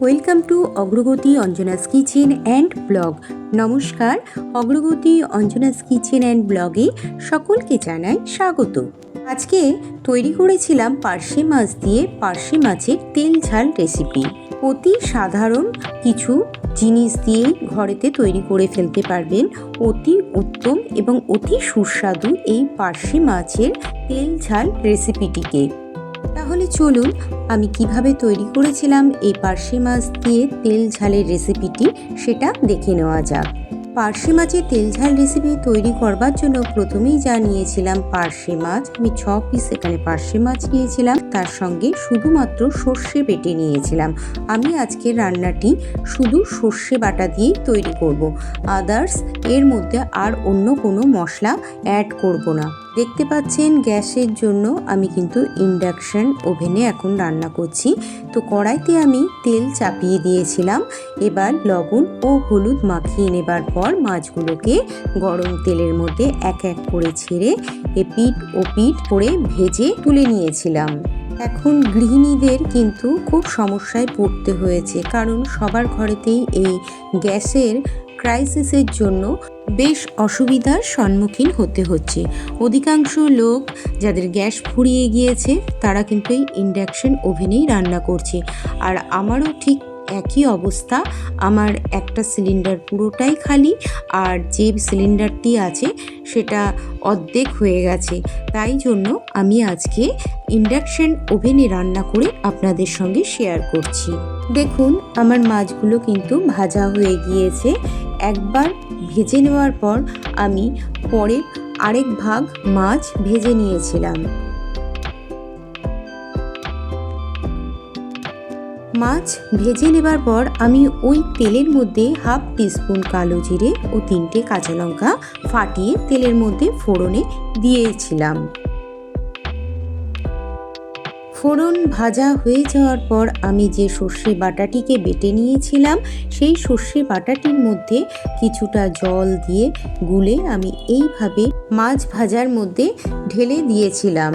Welcome to অগ্রগতি Anjana's kitchen and blog. নমস্কার, অগ্রগতি অঞ্জনাস কিচেন অ্যান্ড ব্লগে সকলকে জানাই স্বাগত। আজকে তৈরি করেছিলাম পার্শে মাছ দিয়ে পার্শে মাছের তেল ঝাল রেসিপি। অতি সাধারণ কিছু জিনিস দিয়েই ঘরেতে তৈরি করে ফেলতে পারবেন অতি উত্তম এবং অতি সুস্বাদু এই পার্শে মাছের তেল ঝাল রেসিপিটিকে। তাহলে চলুন আমি কিভাবে তৈরি করেছিলাম এই পার্শে মাছ দিয়ে তেল ঝালের রেসিপিটি সেটা দেখে নেওয়া যাক। পার্শে মাছের তেল ঝাল রেসিপি তৈরি করবার জন্য প্রথমেই যা নিয়েছিলাম পার্শে মাছ, আমি 6 পিস এখানে পার্শে মাছ নিয়েছিলাম, তার সঙ্গে শুধুমাত্র সর্ষে বেটে নিয়েছিলাম। আমি আজকের রান্নাটি শুধু সর্ষে বাটা দিয়েই তৈরি করব, আদার্স এর মধ্যে আর অন্য কোনো মশলা অ্যাড করব না। দেখতে পাচ্ছেন গ্যাসের জন্য আমি কিন্তু ইন্ডাকশন ওভেনে এখন রান্না করছি। তো কড়াইতে আমি তেল চাপিয়ে দিয়েছিলাম। এবার লবণ ও হলুদ মাখিয়ে নেবার পর মাছগুলোকে গরম তেলের মধ্যে এক এক করে ছেড়ে এপিঠ ওপিঠ করে ভেজে তুলে নিয়েছিলাম। এখন গৃহিণীদের কিন্তু খুব সমস্যায় পড়তে হয়েছে, কারণ সবার ঘরেতেই এই গ্যাসের ক্রাইসিসের জন্য বেশ অসুবিধার সম্মুখীন হতে হচ্ছে। অধিকাংশ লোক যাদের গ্যাস ফুরিয়ে গিয়েছে তারা কিন্তু এই ইন্ডাকশন ওভেনেই রান্না করছে। আর আমারও ঠিক একই অবস্থা। আমার একটা সিলিন্ডার পুরোটাই খালি, আর যে সিলিন্ডারটি আছে সেটা অর্ধেক হয়ে গেছে। তাই জন্য আমি আজকে ইন্ডাকশন ওভেনে রান্না করে আপনাদের সঙ্গে শেয়ার করছি। দেখুন আমার মাছগুলো কিন্তু ভাজা হয়ে গিয়েছে। একবার ভেজে নেওয়ার পর আমি পরে আরেক ভাগ মাছ ভেজে নিয়েছিলাম। মাছ ভেজে নেবার পর আমি ওই তেলের মধ্যে হাফ টিস্পুন কালো জিরে ও 3টে কাঁচা লঙ্কা ফাটিয়ে তেলের মধ্যে ফোড়নে দিয়েছিলাম। ফোড়ন ভাজা হয়ে যাওয়ার পর আমি যে সর্ষে বাটাটিকে বেটে নিয়েছিলাম সেই সর্ষে বাটাটির মধ্যে কিছুটা জল দিয়ে গুলে আমি এইভাবে মাছ ভাজার মধ্যে ঢেলে দিয়েছিলাম।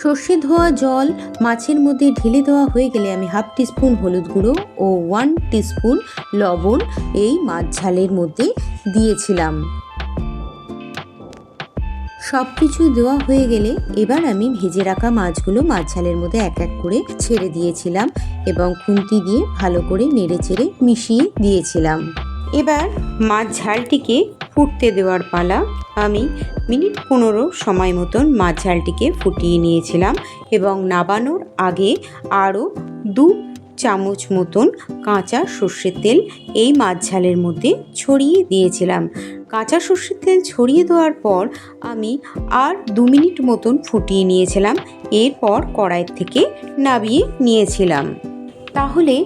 সর্ষে ধোয়া জল মাছের মধ্যে ঢেলে দেওয়া হয়ে গেলে আমি হাফ টিস্পুন হলুদ গুঁড়ো ও 1 টিস্পুন লবণ এই মাছ ঝালের মধ্যে দিয়েছিলাম। সব কিছু দেওয়া হয়ে গেলে এবার আমি ভেজে রাখা মাছগুলো মাছ ঝালের মধ্যে এক এক করে ছেড়ে দিয়েছিলাম এবং খুন্তি দিয়ে ভালো করে নেড়ে চেড়ে মিশিয়ে দিয়েছিলাম। এবার মাছ ঝালটিকে ফুটতে দেওয়ার পালা। আমি মিনিট 15 সময় মতন মাছ ঝালটিকে ফুটিয়ে নিয়েছিলাম এবং নাবানোর আগে আরও 2 চামচ মতন কাঁচা সর্ষের তেল এই মাছ ঝালের মধ্যে ছড়িয়ে দিয়েছিলাম। কাঁচা সর্ষের তেল ছড়িয়ে দেওয়ার পর আমি আর 2 মিনিট মতন ফুটিয়ে নিয়েছিলাম। এরপর কড়াই থেকে নামিয়ে নিয়েছিলাম। তাহলে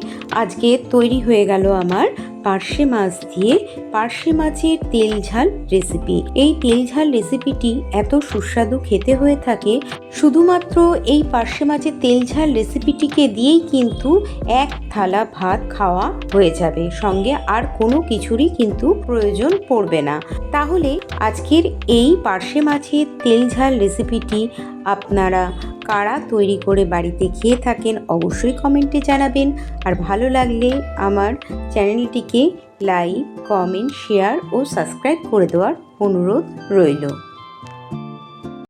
আজকে তৈরি হয়ে গেল আমার পার্শে মাছ দিয়ে পার্শে মাছের তেল ঝাল রেসিপি। এই তেল ঝাল রেসিপিটি এত সুস্বাদু খেতে হয়ে থাকে, শুধুমাত্র এই পার্শে মাছের তেল ঝাল রেসিপিটিকে দিয়েই কিন্তু এক থালা ভাত খাওয়া হয়ে যাবে, সঙ্গে আর কোনো কিছুরই কিন্তু প্রয়োজন পড়বে না। তাহলে আজকের এই পার্শে মাছের তেল ঝাল রেসিপিটি আপনারা কারা তৈরি করে বাড়িতে খেয়ে থাকেন অবশ্যই কমেন্টে জানাবেন। আর ভালো লাগলে আমার চ্যানেলটিকে লাইক, কমেন্ট, শেয়ার ও সাবস্ক্রাইব করে দেওয়ার অনুরোধ রইল।